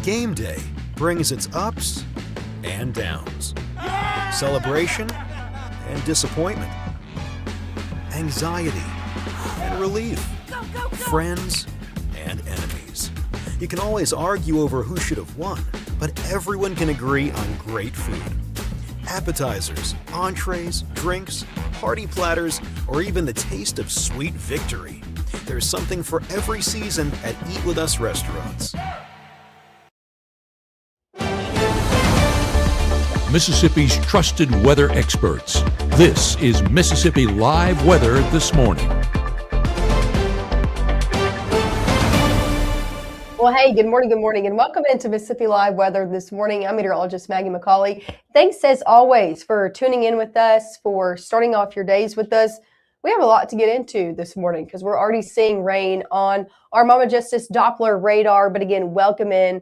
Game day brings its ups and downs, celebration and disappointment, anxiety and relief, friends and enemies. You can always argue over who should have won, but everyone can agree on great food. Appetizers, entrees, drinks, party platters, or even the taste of sweet victory. There's something for every season at Eat With Us restaurants. Mississippi's trusted weather experts. This is Mississippi Live Weather This Morning. Well, hey, good morning, and welcome into Mississippi Live Weather This Morning. I'm meteorologist Maggye McCauley. Thanks, as always, for tuning in with us, for starting off your days with us. We have a lot to get into this morning because we're already seeing rain on our Mama Justice Doppler radar. But again, welcome in.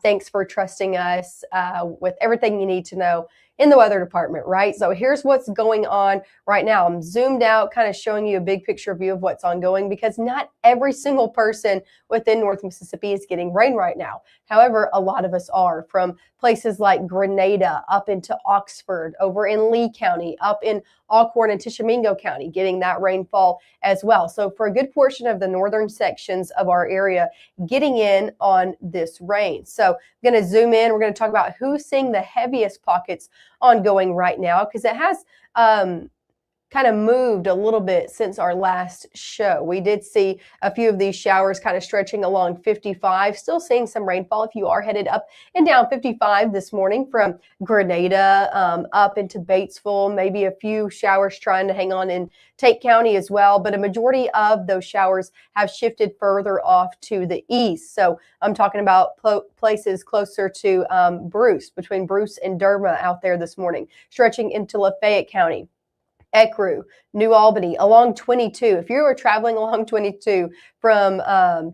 Thanks for trusting us with everything you need to know in the weather department, right? So here's what's going on right now. I'm zoomed out, kind of showing you a big picture view of what's ongoing because not every single person within North Mississippi is getting rain right now. However, a lot of us are, from places like Grenada up into Oxford, over in Lee County, up in Alcorn and Tishomingo County, getting that rainfall as well. So for a good portion of the northern sections of our area, getting in on this rain. So I'm going to zoom in. We're going to talk about who's seeing the heaviest pockets ongoing right now, because it has kind of moved a little bit since our last show. We did see a few of these showers kind of stretching along 55, still seeing some rainfall if you are headed up and down 55 this morning from Grenada up into Batesville, maybe a few showers trying to hang on in Tate County as well, but a majority of those showers have shifted further off to the east. So I'm talking about places closer to Bruce, between Bruce and Derma out there this morning, stretching into Lafayette County, Ecru, New Albany, along 22. If you are traveling along 22 from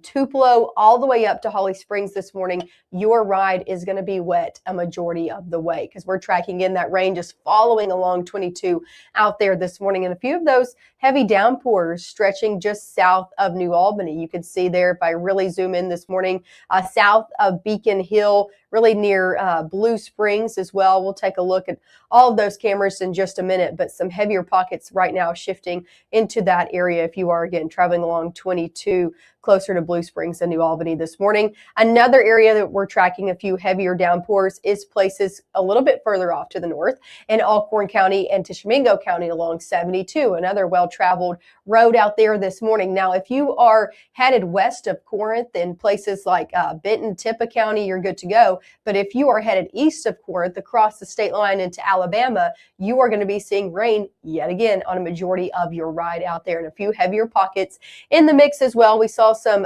Tupelo all the way up to Holly Springs this morning, your ride is going to be wet a majority of the way because we're tracking in that rain just following along 22 out there this morning. And a few of those heavy downpours stretching just south of New Albany. You can see there, if I really zoom in this morning, south of Beacon Hill, really near Blue Springs as well. We'll take a look at all of those cameras in just a minute, but some heavier pockets right now shifting into that area if you are, again, traveling along 22 closer to Blue Springs and New Albany this morning. Another area that we're tracking a few heavier downpours is places a little bit further off to the north in Alcorn County and Tishomingo County along 72, another well-traveled road out there this morning. Now, if you are headed west of Corinth in places like Benton, Tippah County, you're good to go. But if you are headed east of Corinth across the state line into Alabama, you are going to be seeing rain yet again on a majority of your ride out there, and a few heavier pockets in the mix as well. We saw some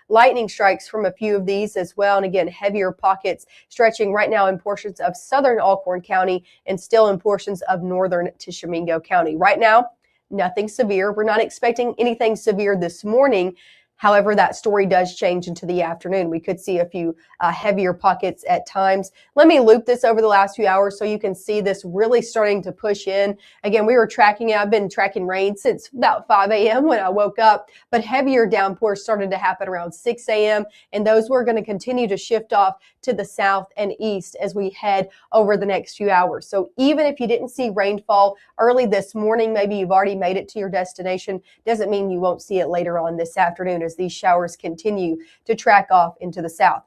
lightning strikes from a few of these as well. And again, heavier pockets stretching right now in portions of southern Alcorn County and still in portions of northern Tishomingo County. Right now, nothing severe. We're not expecting anything severe this morning. However, that story does change into the afternoon. We could see a few heavier pockets at times. Let me loop this over the last few hours so you can see this really starting to push in. Again, we were tracking it. I've been tracking rain since about 5 a.m. when I woke up, but heavier downpours started to happen around 6 a.m. and those were going to continue to shift off to the south and east as we head over the next few hours. So even if you didn't see rainfall early this morning, maybe you've already made it to your destination, doesn't mean you won't see it later on this afternoon as these showers continue to track off into the south.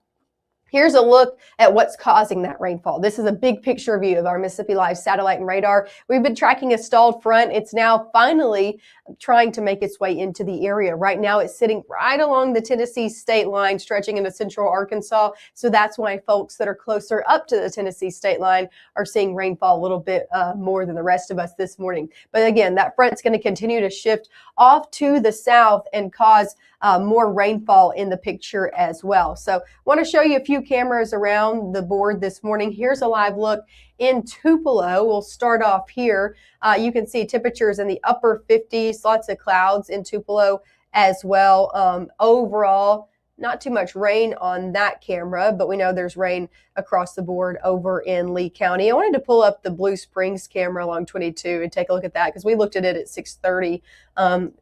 Here's a look at what's causing that rainfall. This is a big picture view of our Mississippi Live satellite and radar. We've been tracking a stalled front. It's now finally trying to make its way into the area. Right now, it's sitting right along the Tennessee state line, stretching into central Arkansas. So that's why folks that are closer up to the Tennessee state line are seeing rainfall a little bit more than the rest of us this morning. But again, that front's going to continue to shift off to the south and cause more rainfall in the picture as well. So I want to show you a few cameras around the board this morning. Here's a live look in Tupelo. We'll start off here. You can see temperatures in the upper 50s, lots of clouds in Tupelo as well. Overall, not too much rain on that camera, but we know there's rain across the board over in Lee County. I wanted to pull up the Blue Springs camera along 22 and take a look at that because we looked at it at 6:30,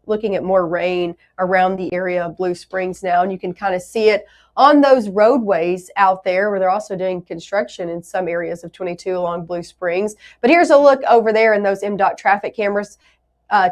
looking at more rain around the area of Blue Springs now, and you can kind of see it on those roadways out there, where they're also doing construction in some areas of 22 along Blue Springs. But here's a look over there in those MDOT traffic cameras.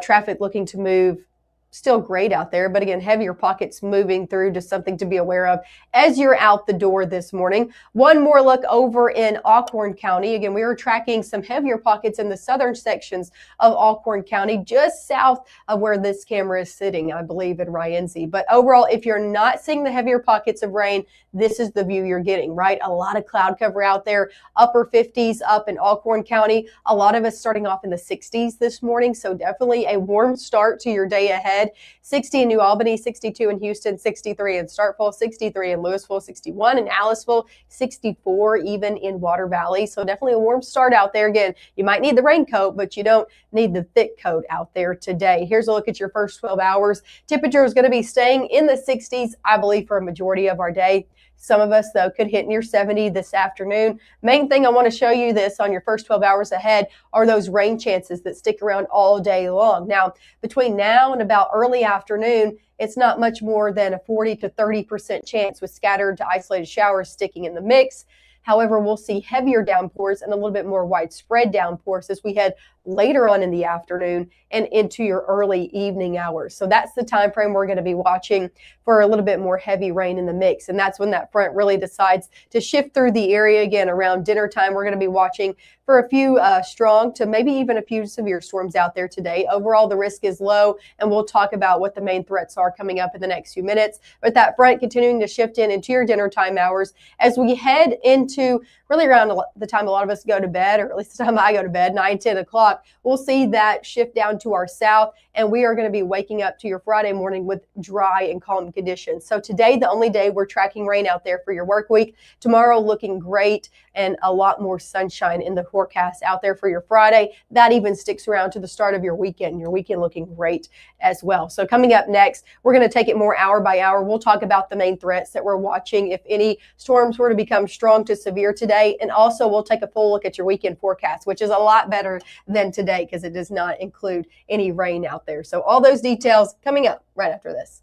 Traffic looking to move still great out there, but again, heavier pockets moving through, just something to be aware of as you're out the door this morning. One more look over in Alcorn County. Again, we were tracking some heavier pockets in the southern sections of Alcorn County, just south of where this camera is sitting, I believe, in Rienzi. But overall, if you're not seeing the heavier pockets of rain, this is the view you're getting, right? A lot of cloud cover out there, upper 50s up in Alcorn County. A lot of us starting off in the 60s this morning, so definitely a warm start to your day ahead. 60 in New Albany, 62 in Houston, 63 in Starkville, 63 in Louisville, 61 in Aliceville, 64 even in Water Valley. So definitely a warm start out there. Again, you might need the raincoat, but you don't need the thick coat out there today. Here's a look at your first 12 hours. Temperature is going to be staying in the 60s, I believe, for a majority of our day. Some of us, though, could hit near 70 this afternoon. Main thing I want to show you this on your first 12 hours ahead are those rain chances that stick around all day long. Now, between now and about early afternoon, it's not much more than a 40 to 30% chance with scattered to isolated showers sticking in the mix. However, we'll see heavier downpours and a little bit more widespread downpours as we head later on in the afternoon and into your early evening hours. So that's the time frame we're going to be watching for a little bit more heavy rain in the mix. And that's when that front really decides to shift through the area again around dinner time. We're going to be watching for a few strong to maybe even a few severe storms out there today. Overall, the risk is low, and we'll talk about what the main threats are coming up in the next few minutes. But that front continuing to shift into your dinner time hours as we head into really around the time a lot of us go to bed, or at least the time I go to bed, 9, 10 o'clock, we'll see that shift down to our south, and we are going to be waking up to your Friday morning with dry and calm conditions. So today, the only day we're tracking rain out there for your work week. Tomorrow looking great and a lot more sunshine in the forecast out there for your Friday. That even sticks around to the start of your weekend looking great as well. So coming up next, we're going to take it more hour by hour. We'll talk about the main threats that we're watching if any storms were to become strong to severe today. And also we'll take a full look at your weekend forecast, which is a lot better than today because it does not include any rain out there. So all those details coming up right after this.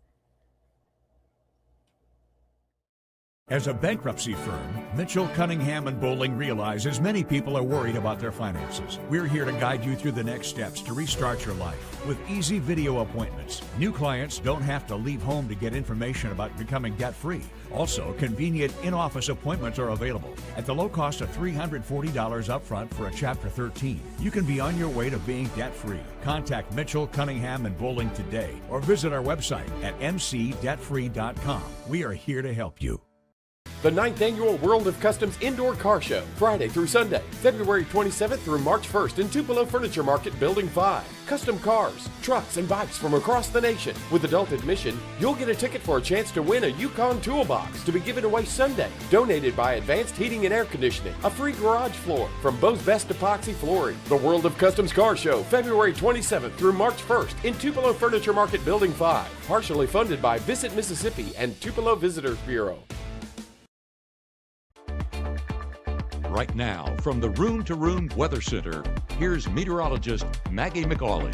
As a bankruptcy firm, Mitchell, Cunningham & Bowling realizes many people are worried about their finances. We're here to guide you through the next steps to restart your life with easy video appointments. New clients don't have to leave home to get information about becoming debt-free. Also, convenient in-office appointments are available at the low cost of $340 upfront for a Chapter 13. You can be on your way to being debt-free. Contact Mitchell, Cunningham & Bowling today or visit our website at mcdebtfree.com. We are here to help you. The 9th Annual World of Customs Indoor Car Show, Friday through Sunday, February 27th through March 1st in Tupelo Furniture Market, Building 5. Custom cars, trucks, and bikes from across the nation. With adult admission, you'll get a ticket for a chance to win a Yukon Toolbox to be given away Sunday, donated by Advanced Heating and Air Conditioning, a free garage floor from Bo's Best Epoxy Flooring. The World of Customs Car Show, February 27th through March 1st in Tupelo Furniture Market, Building 5. Partially funded by Visit Mississippi and Tupelo Visitors Bureau. Right now, from the Room to Room Weather Center, here's meteorologist Maggye McCauley.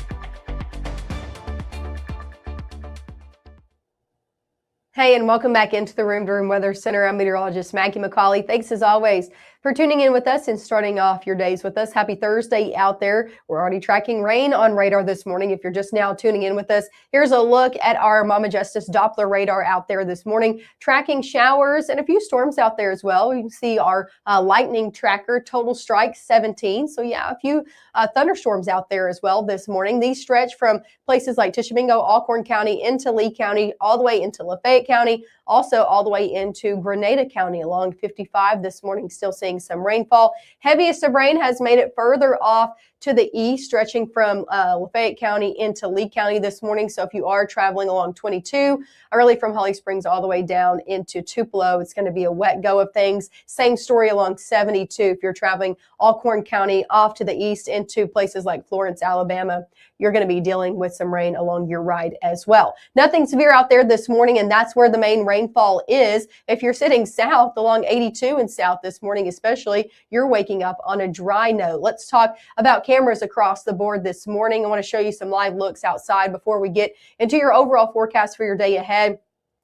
Hey, and welcome back into the Room to Room Weather Center. I'm meteorologist Maggye McCauley. Thanks as always for tuning in with us and starting off your days with us. Happy Thursday out there. We're already tracking rain on radar this morning. If you're just now tuning in with us, here's a look at our Mama Justice Doppler radar out there this morning, tracking showers and a few storms out there as well. You can see our lightning tracker, total strike 17. So yeah, a few thunderstorms out there as well this morning. These stretch from places like Tishomingo, Alcorn County, into Lee County, all the way into Lafayette County, also all the way into Grenada County along 55 this morning, still seeing some rainfall. Heaviest of rain has made it further off to the east, stretching from Lafayette County into Lee County this morning. So if you are traveling along 22, early from Holly Springs all the way down into Tupelo, it's going to be a wet go of things. Same story along 72. If you're traveling Alcorn County off to the east into places like Florence, Alabama, you're going to be dealing with some rain along your ride as well. Nothing severe out there this morning, and that's where the main rainfall is. If you're sitting south along 82 and south this morning especially, you're waking up on a dry note. Let's talk about cameras across the board this morning. I want to show you some live looks outside before we get into your overall forecast for your day ahead.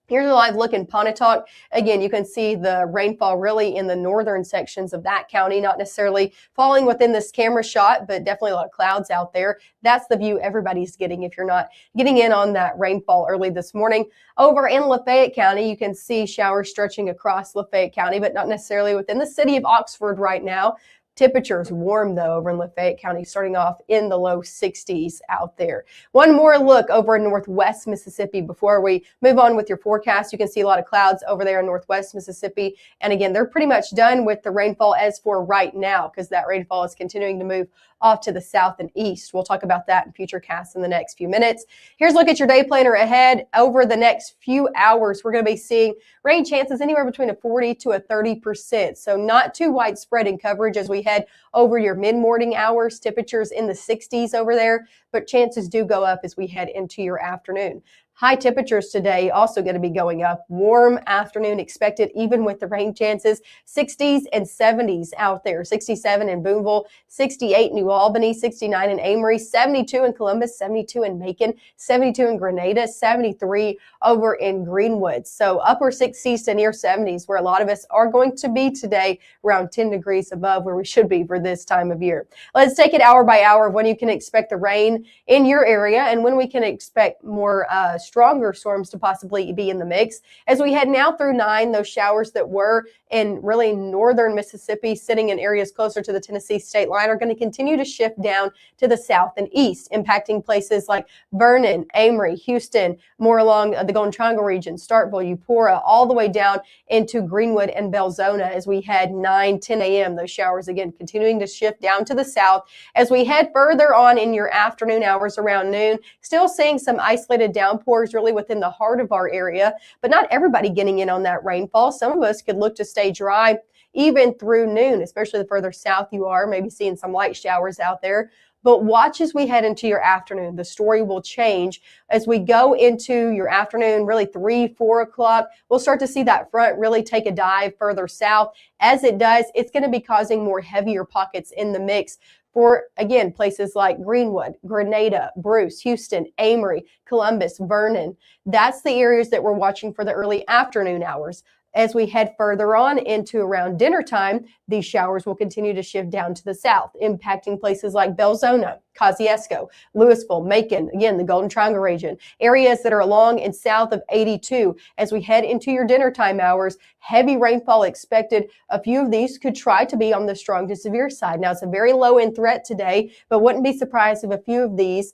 Here's a live look in Pontotoc. Again, you can see the rainfall really in the northern sections of that county, not necessarily falling within this camera shot, but definitely a lot of clouds out there. That's the view everybody's getting if you're not getting in on that rainfall early this morning. Over in Lafayette County, you can see showers stretching across Lafayette County, but not necessarily within the city of Oxford right now. Temperatures warm though over in Lafayette County, starting off in the low 60s out there. One more look over in northwest Mississippi before we move on with your forecast. You can see a lot of clouds over there in northwest Mississippi. And again, they're pretty much done with the rainfall as for right now, because that rainfall is continuing to move off to the south and east. We'll talk about that in future casts in the next few minutes. Here's a look at your day planner ahead. Over the next few hours, we're going to be seeing rain chances anywhere between a 40 to a 30%. So not too widespread in coverage as we head over your mid-morning hours. Temperatures in the 60s over there, but chances do go up as we head into your afternoon. High temperatures today also going to be going up. Warm afternoon expected even with the rain chances. 60s and 70s out there. 67 in Boonville, 68 in New Albany, 69 in Amory, 72 in Columbus, 72 in Macon, 72 in Grenada, 73 over in Greenwood. So upper 60s to near 70s where a lot of us are going to be today, around 10 degrees above where we should be for this time of year. Let's take it hour by hour of when you can expect the rain in your area and when we can expect more stronger storms to possibly be in the mix. As we head now through 9, those showers that were in really northern Mississippi, sitting in areas closer to the Tennessee state line, are going to continue to shift down to the south and east, impacting places like Vernon, Amory, Houston, more along the Golden Triangle region, Starkville, Eupora, all the way down into Greenwood and Belzona as we head 9, 10 a.m. Those showers, again, continuing to shift down to the south. As we head further on in your afternoon hours around noon, still seeing some isolated downpours really within the heart of our area, but not everybody getting in on that rainfall. Some of us could look to stay dry even through noon, especially the further south you are, maybe seeing some light showers out there. But watch as we head into your afternoon. The story will change as we go into your afternoon, really 3, 4 o'clock. We'll start to see that front really take a dive further south. As it does, it's going to be causing more heavier pockets in the mix for, again, places like Greenwood, Grenada, Bruce, Houston, Amory, Columbus, Vernon. That's the areas that we're watching for the early afternoon hours. As we head further on into around dinner time, these showers will continue to shift down to the south, impacting places like Belzona, Kosciuszko, Louisville, Macon, again, the Golden Triangle region, areas that are along and south of 82. As we head into your dinner time hours, heavy rainfall expected. A few of these could try to be on the strong to severe side. Now, it's a very low-end threat today, but wouldn't be surprised if a few of these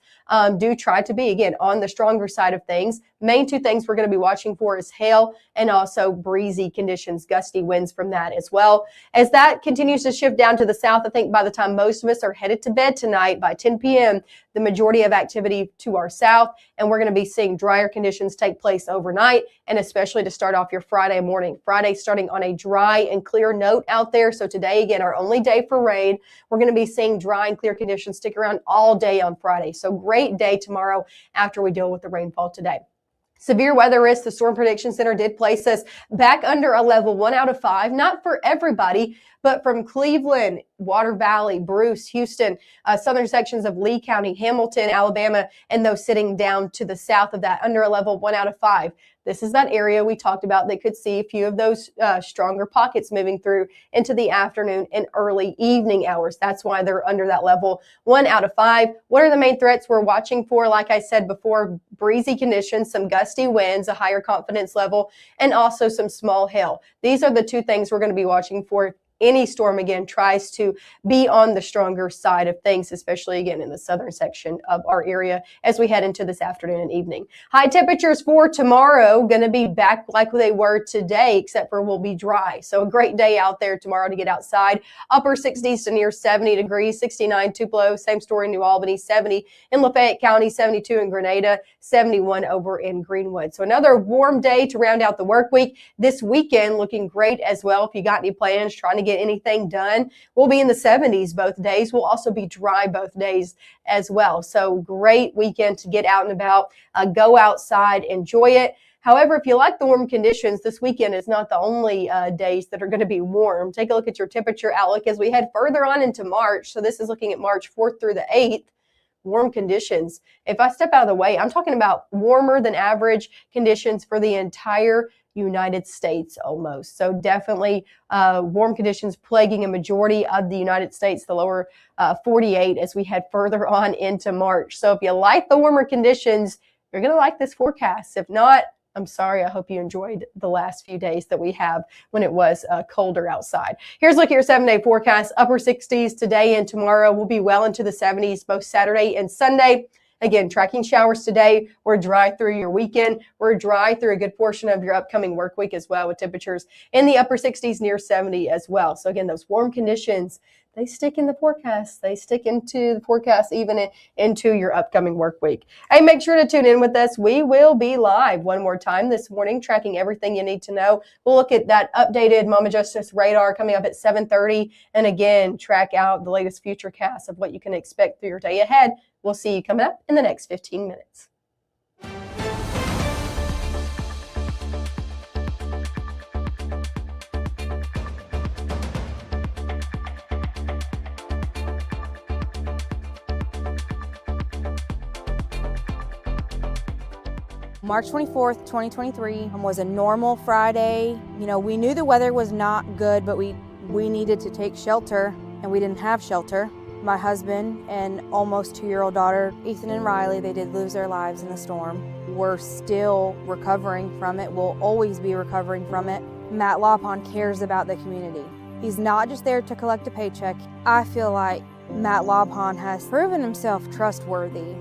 do try to be, again, on the stronger side of things. Main two things we're going to be watching for is hail and also breezy conditions, gusty winds from that as well. As that continues to shift down to the south, I think by the time most of us are headed to bed tonight by 10 p.m., the majority of activity to our south, and we're going to be seeing drier conditions take place overnight, and especially to start off your Friday morning. Friday starting on a dry and clear note out there. So today, again, our only day for rain. We're going to be seeing dry and clear conditions stick around all day on Friday. So great day tomorrow after we deal with the rainfall today. Severe weather risk, the Storm Prediction Center did place us back under a level 1 out of 5, not for everybody, but from Cleveland, Water Valley, Bruce, Houston, southern sections of Lee County, Hamilton, Alabama, and those sitting down to the south of that under a level 1 out of 5. This is that area we talked about that could see a few of those stronger pockets moving through into the afternoon and early evening hours. That's why they're under that level 1 out of 5. What are the main threats we're watching for? Like I said before, breezy conditions, some gusty winds, a higher confidence level, and also some small hail. These are the two things we're going to be watching for. Any storm, again, tries to be on the stronger side of things, especially, again, in the southern section of our area as we head into this afternoon and evening. High temperatures for tomorrow, going to be back like they were today, except for we'll be dry. So a great day out there tomorrow to get outside. Upper 60s to near 70 degrees, 69 Tupelo, same story in New Albany, 70 in Lafayette County, 72 in Grenada, 71 over in Greenwood. So another warm day to round out the work week. This weekend looking great as well. If you got any plans, trying to get anything done, we'll be in the 70s both days. We'll also be dry both days as well. So great weekend to get out and about, go outside, enjoy it. However, if you like the warm conditions, this weekend is not the only days that are going to be warm. Take a look at your temperature outlook as we head further on into March. So this is looking at March 4th through the 8th. warm conditions. If I step out of the way, I'm talking about warmer than average conditions for the entire United States almost. So definitely warm conditions plaguing a majority of the United States, the lower 48 as we head further on into March. So if you like the warmer conditions, you're going to like this forecast. If not, I'm sorry. I hope you enjoyed the last few days that we have when it was colder outside. Here's a look at your 7-day forecast. Upper 60s today and tomorrow. Will be well into the 70s both Saturday and Sunday. Again, tracking showers today. We're dry through your weekend. We're dry through a good portion of your upcoming work week as well, with temperatures in the upper 60s near 70 as well. So again, those warm conditions, they stick in the forecast. They stick into the forecast even into your upcoming work week. Hey, make sure to tune in with us. We will be live one more time this morning, tracking everything you need to know. We'll look at that updated Mama Justice radar coming up at 7:30. And again, track out the latest futurecast of what you can expect through your day ahead. We'll see you coming up in the next 15 minutes. March 24th, 2023 was a normal Friday. You know, we knew the weather was not good, but we needed to take shelter, and we didn't have shelter. My husband and almost 2-year-old daughter, Ethan and Riley, they did lose their lives in the storm. We're still recovering from it. We'll always be recovering from it. Matt Lawpon cares about the community. He's not just there to collect a paycheck. I feel like Matt Lawpon has proven himself trustworthy